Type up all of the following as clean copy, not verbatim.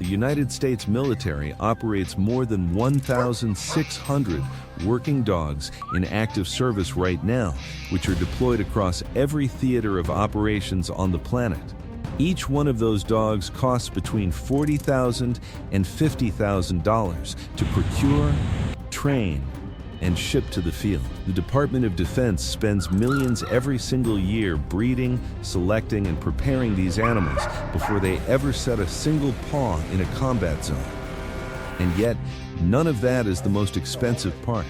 The United States military operates more than 1,600 working dogs in active service right now, which are deployed across every theater of operations on the planet. Each one of those dogs costs between $40,000 and $50,000 to procure, train, and ship to the field. The Department of Defense spends millions every single year breeding, selecting, and preparing these animals before they ever set a single paw in a combat zone. And yet, none of that is the most expensive part.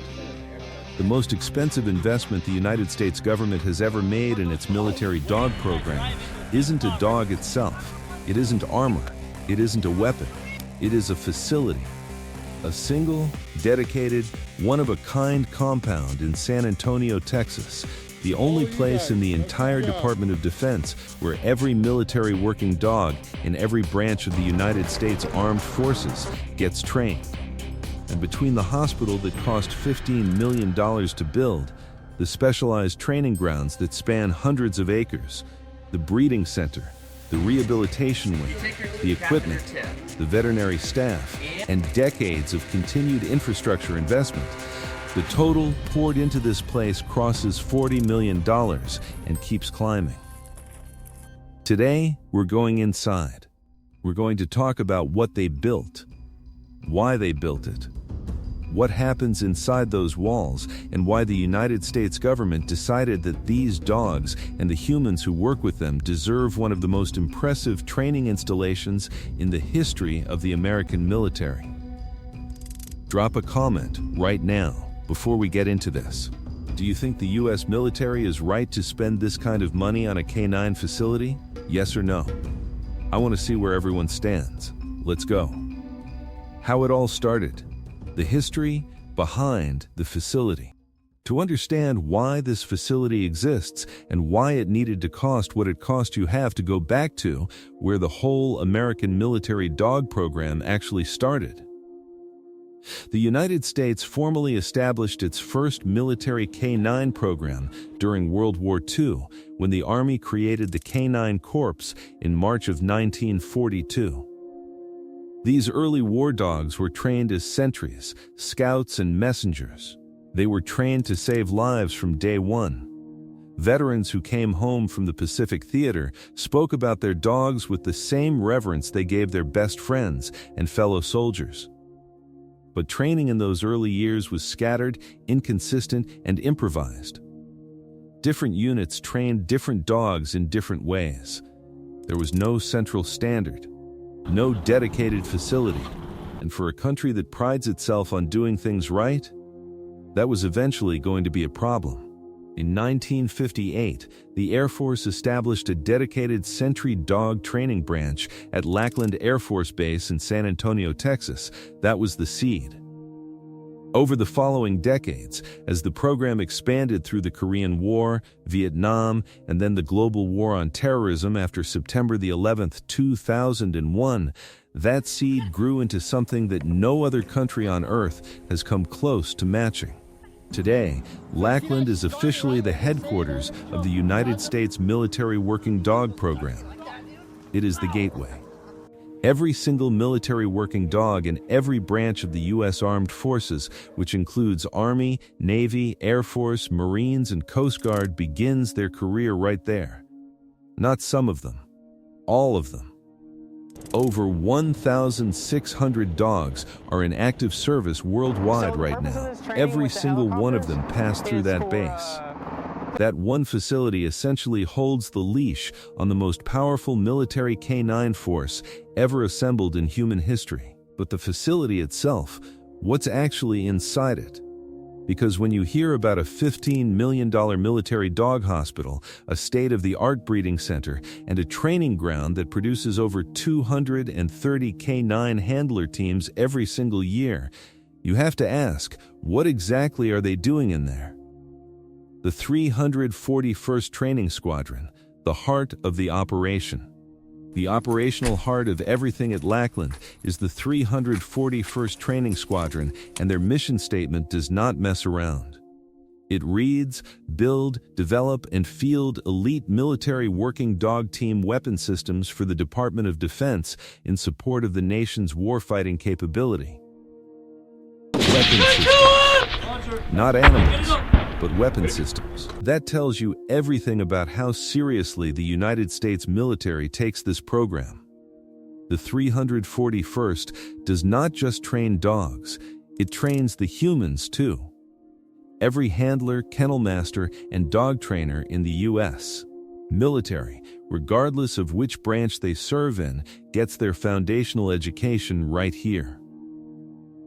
The most expensive investment the United States government has ever made in its military dog program isn't a dog itself. It isn't armor. It isn't a weapon. It is a facility. A single, dedicated, one-of-a-kind compound in San Antonio, Texas, the only place in the entire Department of Defense where every military working dog in every branch of the United States Armed Forces gets trained. And between the hospital that cost $15 million to build, the specialized training grounds that span hundreds of acres, the breeding center, the rehabilitation wing, the equipment, the veterinary staff, and decades of continued infrastructure investment, the total poured into this place crosses $40 million and keeps climbing. Today, we're going inside. We're going to talk about what they built, why they built it, what happens inside those walls, and why the United States government decided that these dogs and the humans who work with them deserve one of the most impressive training installations in the history of the American military. Drop a comment right now before we get into this. Do you think the U.S. military is right to spend this kind of money on a canine facility? Yes or no? I want to see where everyone stands. Let's go. How it all started. The history behind the facility. To understand why this facility exists and why it needed to cost what it cost, you have to go back to where the whole American military dog program actually started. The United States formally established its first military canine program during World War II when the Army created the Canine Corps in March of 1942. These early war dogs were trained as sentries, scouts, and messengers. They were trained to save lives from day one. Veterans who came home from the Pacific Theater spoke about their dogs with the same reverence they gave their best friends and fellow soldiers. But training in those early years was scattered, inconsistent, and improvised. Different units trained different dogs in different ways. There was no central standard. No dedicated facility, and for a country that prides itself on doing things right, that was eventually going to be a problem. In 1958, the Air Force established a dedicated sentry dog training branch at Lackland Air Force Base in San Antonio, Texas. That was the seed. Over the following decades, as the program expanded through the Korean War, Vietnam, and then the global war on terrorism after September the 11th, 2001, that seed grew into something that no other country on earth has come close to matching. Today, Lackland is officially the headquarters of the United States Military Working Dog Program. It is the gateway. Every single military working dog in every branch of the U.S. Armed Forces, which includes Army, Navy, Air Force, Marines, and Coast Guard, begins their career right there. Not some of them, all of them. Over 1,600 dogs are in active service worldwide right now. Every single one of them passed through that base. That one facility essentially holds the leash on the most powerful military canine force ever assembled in human history. But the facility itself, what's actually inside it? Because when you hear about a $15 million military dog hospital, a state-of-the-art breeding center, and a training ground that produces over 230 canine handler teams every single year, you have to ask, what exactly are they doing in there? The 341st Training Squadron, the heart of the operation. The operational heart of everything at Lackland is the 341st Training Squadron, and their mission statement does not mess around. It reads, build, develop, and field elite military working dog team weapon systems for the Department of Defense in support of the nation's warfighting capability. Weapon systems. Not animals, but weapon systems. That tells you everything about how seriously the United States military takes this program. The 341st does not just train dogs, it trains the humans too. Every handler, kennel master, and dog trainer in the U.S. military, regardless of which branch they serve in, gets their foundational education right here.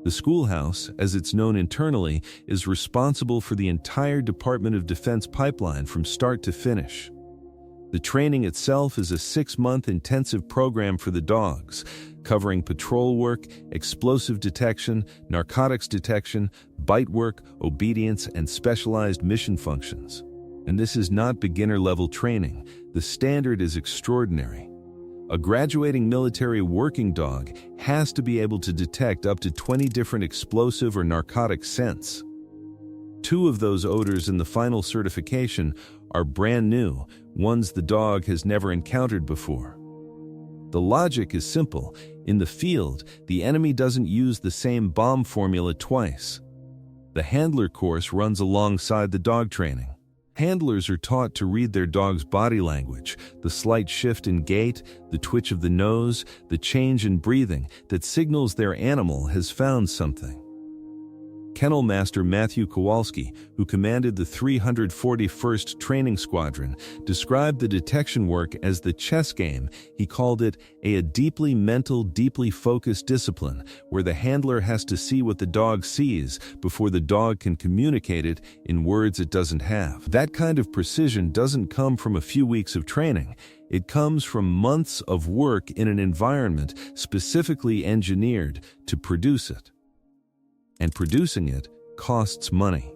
The schoolhouse, as it's known internally, is responsible for the entire Department of Defense pipeline from start to finish. The training itself is a 6-month intensive program for the dogs, covering patrol work, explosive detection, narcotics detection, bite work, obedience, and specialized mission functions. And this is not beginner-level training. The standard is extraordinary. A graduating military working dog has to be able to detect up to 20 different explosive or narcotic scents. 2 of those odors in the final certification are brand new, ones the dog has never encountered before. The logic is simple. In the field, the enemy doesn't use the same bomb formula twice. The handler course runs alongside the dog training. Handlers are taught to read their dog's body language, the slight shift in gait, the twitch of the nose, the change in breathing that signals their animal has found something. Kennel Master Matthew Kowalski, who commanded the 341st Training Squadron, described the detection work as the chess game. He called it a deeply mental, deeply focused discipline, where the handler has to see what the dog sees before the dog can communicate it in words it doesn't have. That kind of precision doesn't come from a few weeks of training. It comes from months of work in an environment specifically engineered to produce it. And producing it costs money.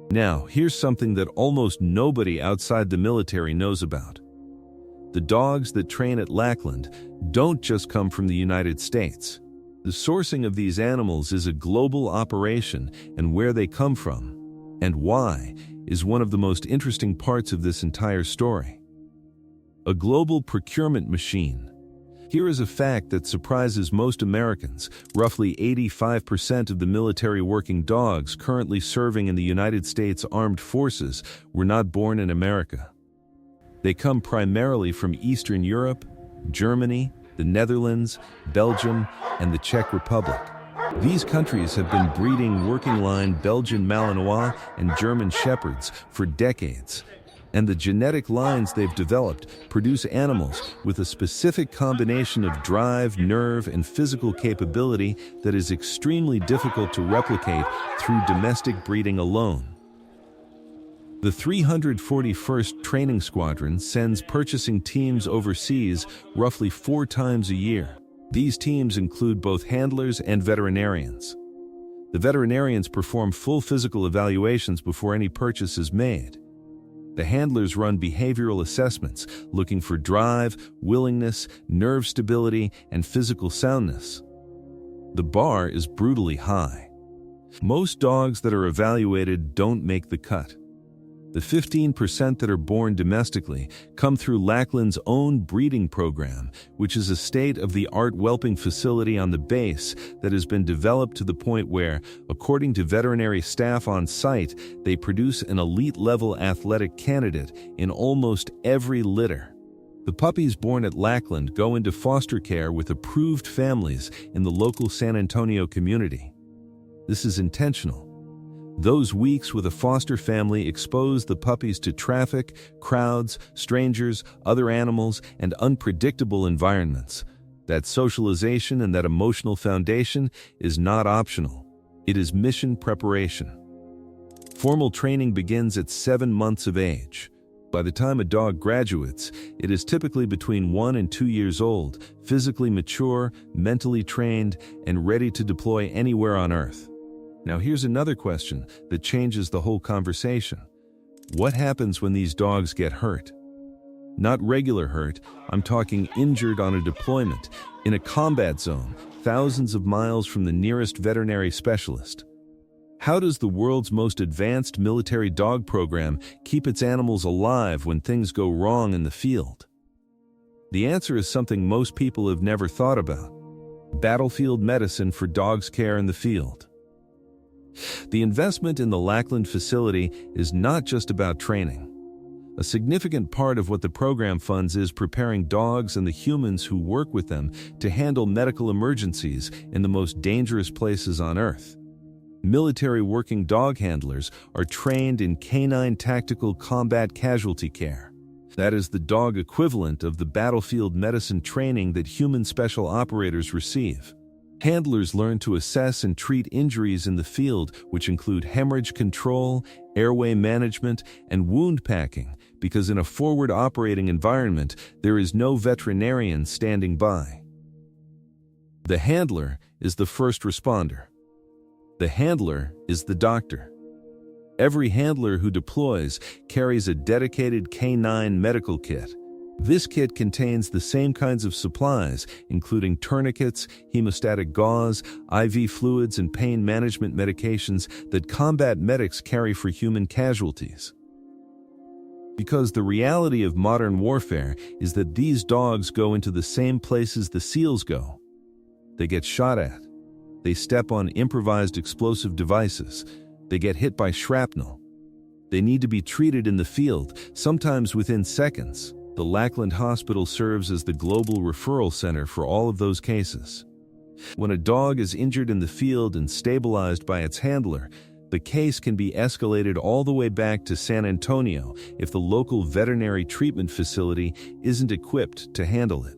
Now, here's something that almost nobody outside the military knows about. The dogs that train at Lackland don't just come from the United States. The sourcing of these animals is a global operation, and where they come from, and why, is one of the most interesting parts of this entire story. A global procurement machine. Here is a fact that surprises most Americans. Roughly 85% of the military working dogs currently serving in the United States Armed Forces were not born in America. They come primarily from Eastern Europe, Germany, the Netherlands, Belgium, and the Czech Republic. These countries have been breeding working-line Belgian Malinois and German Shepherds for decades. And the genetic lines they've developed produce animals with a specific combination of drive, nerve, and physical capability that is extremely difficult to replicate through domestic breeding alone. The 341st Training Squadron sends purchasing teams overseas roughly 4 times a year. These teams include both handlers and veterinarians. The veterinarians perform full physical evaluations before any purchase is made. The handlers run behavioral assessments, looking for drive, willingness, nerve stability, and physical soundness. The bar is brutally high. Most dogs that are evaluated don't make the cut. The 15% that are born domestically come through Lackland's own breeding program, which is a state-of-the-art whelping facility on the base that has been developed to the point where, according to veterinary staff on site, they produce an elite-level athletic candidate in almost every litter. The puppies born at Lackland go into foster care with approved families in the local San Antonio community. This is intentional. Those weeks with a foster family expose the puppies to traffic, crowds, strangers, other animals, and unpredictable environments. That socialization and that emotional foundation is not optional. It is mission preparation. Formal training begins at 7 months of age. By the time a dog graduates, it is typically between 1 and 2 years old, physically mature, mentally trained, and ready to deploy anywhere on Earth. Now here's another question that changes the whole conversation. What happens when these dogs get hurt? Not regular hurt, I'm talking injured on a deployment, in a combat zone, thousands of miles from the nearest veterinary specialist. How does the world's most advanced military dog program keep its animals alive when things go wrong in the field? The answer is something most people have never thought about: battlefield medicine for dogs' care in the field. The investment in the Lackland facility is not just about training. A significant part of what the program funds is preparing dogs and the humans who work with them to handle medical emergencies in the most dangerous places on Earth. Military working dog handlers are trained in canine tactical combat casualty care. That is the dog equivalent of the battlefield medicine training that human special operators receive. Handlers learn to assess and treat injuries in the field, which include hemorrhage control, airway management, and wound packing, because in a forward operating environment, there is no veterinarian standing by. The handler is the first responder. The handler is the doctor. Every handler who deploys carries a dedicated canine medical kit. This kit contains the same kinds of supplies, including tourniquets, hemostatic gauze, IV fluids, and pain management medications that combat medics carry for human casualties. Because the reality of modern warfare is that these dogs go into the same places the SEALs go. They get shot at. They step on improvised explosive devices. They get hit by shrapnel. They need to be treated in the field, sometimes within seconds. The Lackland Hospital serves as the global referral center for all of those cases. When a dog is injured in the field and stabilized by its handler, the case can be escalated all the way back to San Antonio if the local veterinary treatment facility isn't equipped to handle it.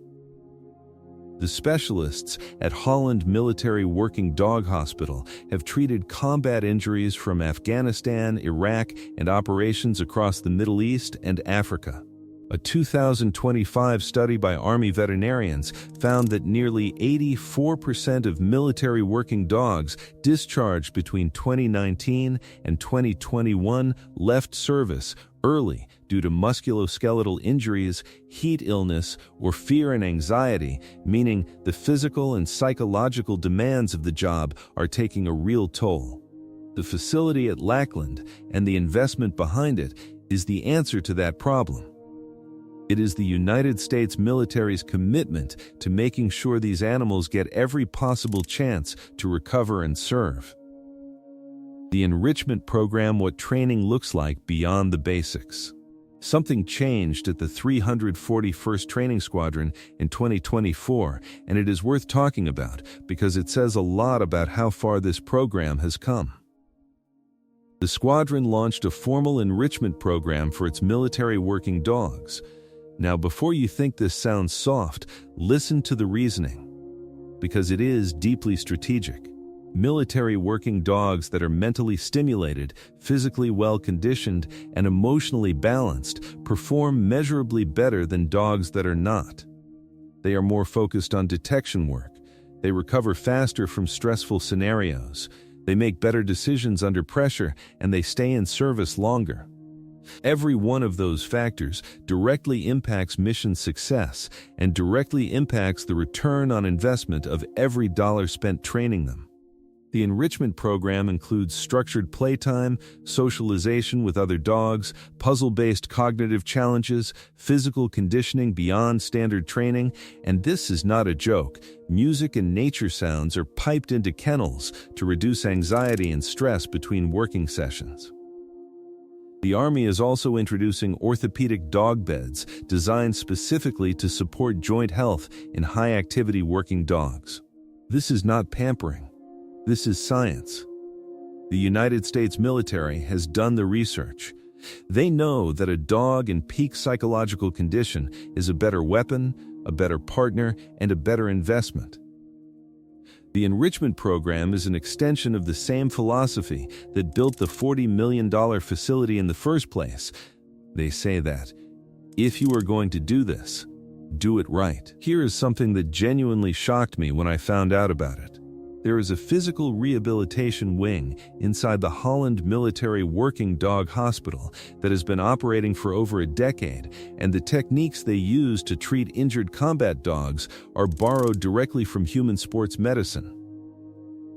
The specialists at Holland Military Working Dog Hospital have treated combat injuries from Afghanistan, Iraq, and operations across the Middle East and Africa. A 2025 study by Army veterinarians found that nearly 84% of military working dogs discharged between 2019 and 2021 left service early due to musculoskeletal injuries, heat illness, or fear and anxiety, meaning the physical and psychological demands of the job are taking a real toll. The facility at Lackland and the investment behind it is the answer to that problem. It is the United States military's commitment to making sure these animals get every possible chance to recover and serve. The enrichment program: what training looks like beyond the basics. Something changed at the 341st Training Squadron in 2024, and it is worth talking about because it says a lot about how far this program has come. The squadron launched a formal enrichment program for its military working dogs. Now, before you think this sounds soft, listen to the reasoning, because it is deeply strategic. Military working dogs that are mentally stimulated, physically well-conditioned, and emotionally balanced perform measurably better than dogs that are not. They are more focused on detection work. They recover faster from stressful scenarios. They make better decisions under pressure, and they stay in service longer. Every one of those factors directly impacts mission success and directly impacts the return on investment of every dollar spent training them. The enrichment program includes structured playtime, socialization with other dogs, puzzle-based cognitive challenges, physical conditioning beyond standard training, and this is not a joke. Music and nature sounds are piped into kennels to reduce anxiety and stress between working sessions. The Army is also introducing orthopedic dog beds designed specifically to support joint health in high-activity working dogs. This is not pampering. This is science. The United States military has done the research. They know that a dog in peak psychological condition is a better weapon, a better partner, and a better investment. The enrichment program is an extension of the same philosophy that built the $40 million facility in the first place. They say that, if you are going to do this, do it right. Here is something that genuinely shocked me when I found out about it. There is a physical rehabilitation wing inside the Holland Military Working Dog Hospital that has been operating for over a decade, and the techniques they use to treat injured combat dogs are borrowed directly from human sports medicine.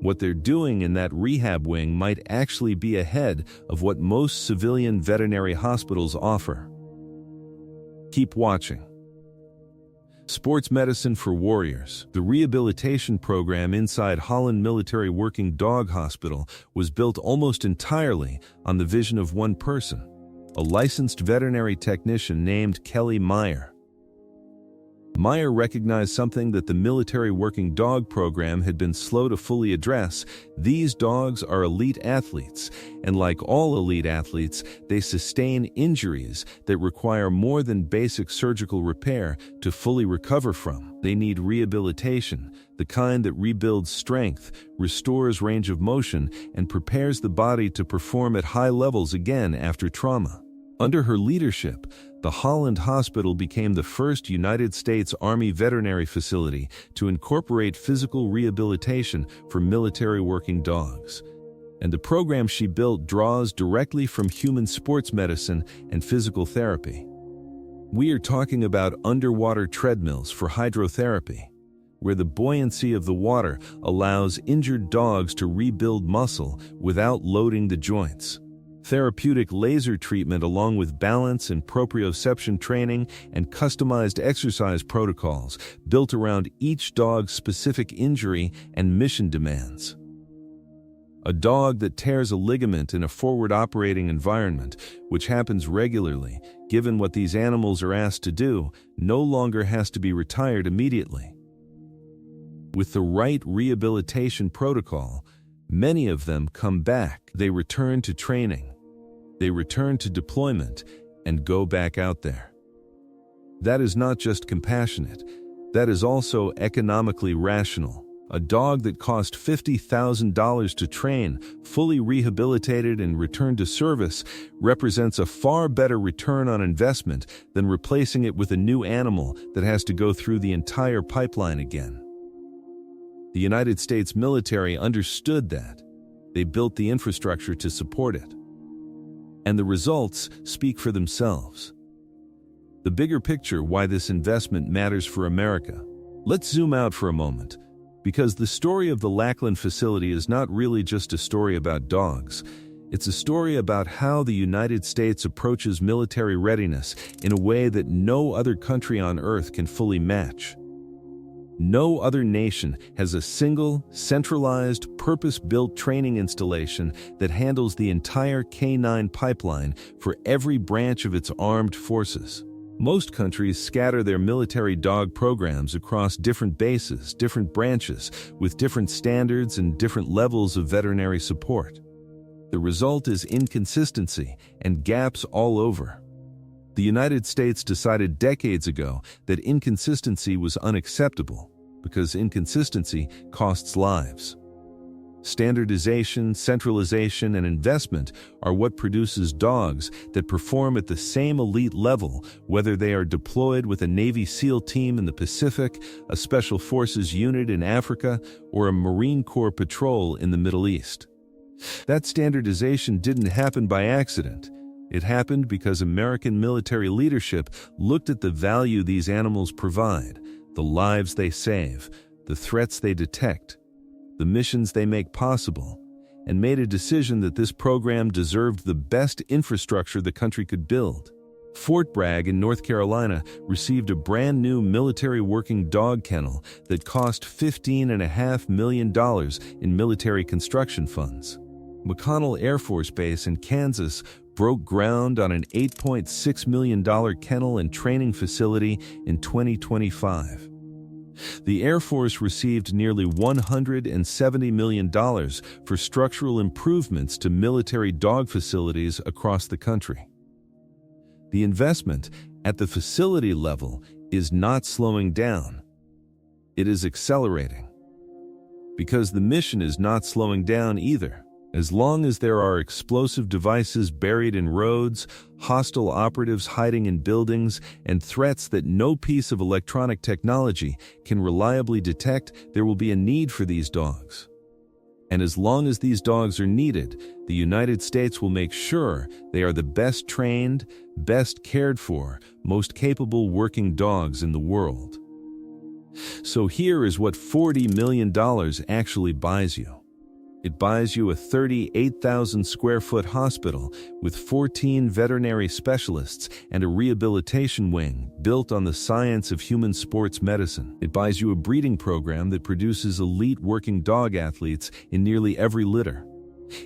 What they're doing in that rehab wing might actually be ahead of what most civilian veterinary hospitals offer. Keep watching. Sports Medicine for Warriors. The rehabilitation program inside Holland Military Working Dog Hospital was built almost entirely on the vision of one person, a licensed veterinary technician named Kelly Meyer. Meyer recognized something that the military working dog program had been slow to fully address. These dogs are elite athletes, and like all elite athletes, they sustain injuries that require more than basic surgical repair to fully recover from. They need rehabilitation, the kind that rebuilds strength, restores range of motion, and prepares the body to perform at high levels again after trauma. Under her leadership, the Holland Hospital became the first United States Army veterinary facility to incorporate physical rehabilitation for military working dogs. And the program she built draws directly from human sports medicine and physical therapy. We are talking about underwater treadmills for hydrotherapy, where the buoyancy of the water allows injured dogs to rebuild muscle without loading the joints. Therapeutic laser treatment along with balance and proprioception training and customized exercise protocols built around each dog's specific injury and mission demands. A dog that tears a ligament in a forward operating environment, which happens regularly, given what these animals are asked to do, no longer has to be retired immediately. With the right rehabilitation protocol, many of them come back. They return to training. They return to deployment and go back out there. That is not just compassionate, that is also economically rational. A dog that cost $50,000 to train, fully rehabilitated and returned to service, represents a far better return on investment than replacing it with a new animal that has to go through the entire pipeline again. The United States military understood that. They built the infrastructure to support it. And the results speak for themselves. The bigger picture why this investment matters for America. Let's zoom out for a moment, because the story of the Lackland facility is not really just a story about dogs. It's a story about how the United States approaches military readiness in a way that no other country on earth can fully match. No other nation has a single, centralized, purpose-built training installation that handles the entire K-9 pipeline for every branch of its armed forces. Most countries scatter their military dog programs across different bases, different branches, with different standards and different levels of veterinary support. The result is inconsistency and gaps all over. The United States decided decades ago that inconsistency was unacceptable because inconsistency costs lives. Standardization, centralization, and investment are what produces dogs that perform at the same elite level, whether they are deployed with a Navy SEAL team in the Pacific, a Special Forces unit in Africa, or a Marine Corps patrol in the Middle East. That standardization didn't happen by accident. It happened because American military leadership looked at the value these animals provide, the lives they save, the threats they detect, the missions they make possible, and made a decision that this program deserved the best infrastructure the country could build. Fort Bragg in North Carolina received a brand new military working dog kennel that cost $15.5 million in military construction funds. McConnell Air Force Base in Kansas broke ground on an $8.6 million kennel and training facility in 2025. The Air Force received nearly $170 million for structural improvements to military dog facilities across the country. The investment at the facility level is not slowing down. It is accelerating. Because the mission is not slowing down either. As long as there are explosive devices buried in roads, hostile operatives hiding in buildings, and threats that no piece of electronic technology can reliably detect, there will be a need for these dogs. And as long as these dogs are needed, the United States will make sure they are the best trained, best cared for, most capable working dogs in the world. So here is what $40 million actually buys you. It buys you a 38,000 square foot hospital with 14 veterinary specialists and a rehabilitation wing built on the science of human sports medicine. It buys you a breeding program that produces elite working dog athletes in nearly every litter.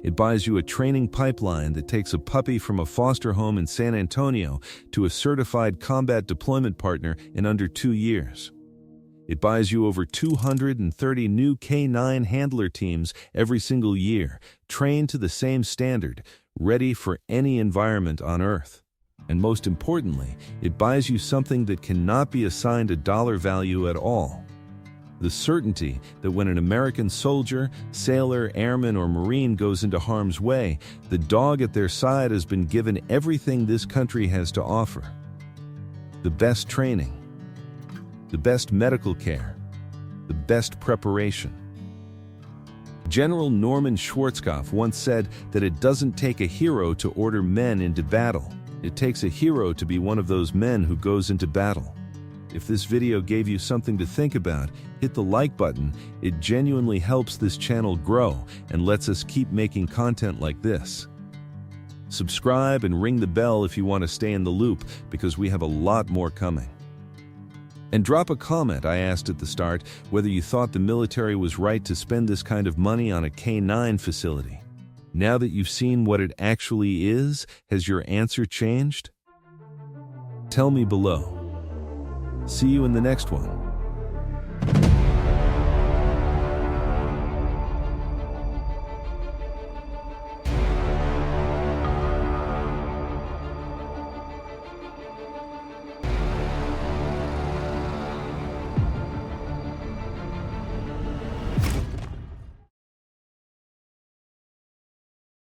It buys you a training pipeline that takes a puppy from a foster home in San Antonio to a certified combat deployment partner in under 2 years. It buys you over 230 new K9 handler teams every single year, trained to the same standard, ready for any environment on Earth. And most importantly, it buys you something that cannot be assigned a dollar value at all. The certainty that when an American soldier, sailor, airman, or Marine goes into harm's way, the dog at their side has been given everything this country has to offer. The best training, the best medical care, the best preparation. General Norman Schwarzkopf once said that it doesn't take a hero to order men into battle. It takes a hero to be one of those men who goes into battle. If this video gave you something to think about, hit the like button. It genuinely helps this channel grow and lets us keep making content like this. Subscribe and ring the bell if you want to stay in the loop, because we have a lot more coming. And drop a comment. I asked at the start whether you thought the military was right to spend this kind of money on a K9 facility. Now that you've seen what it actually is, has your answer changed? Tell me below. See you in the next one.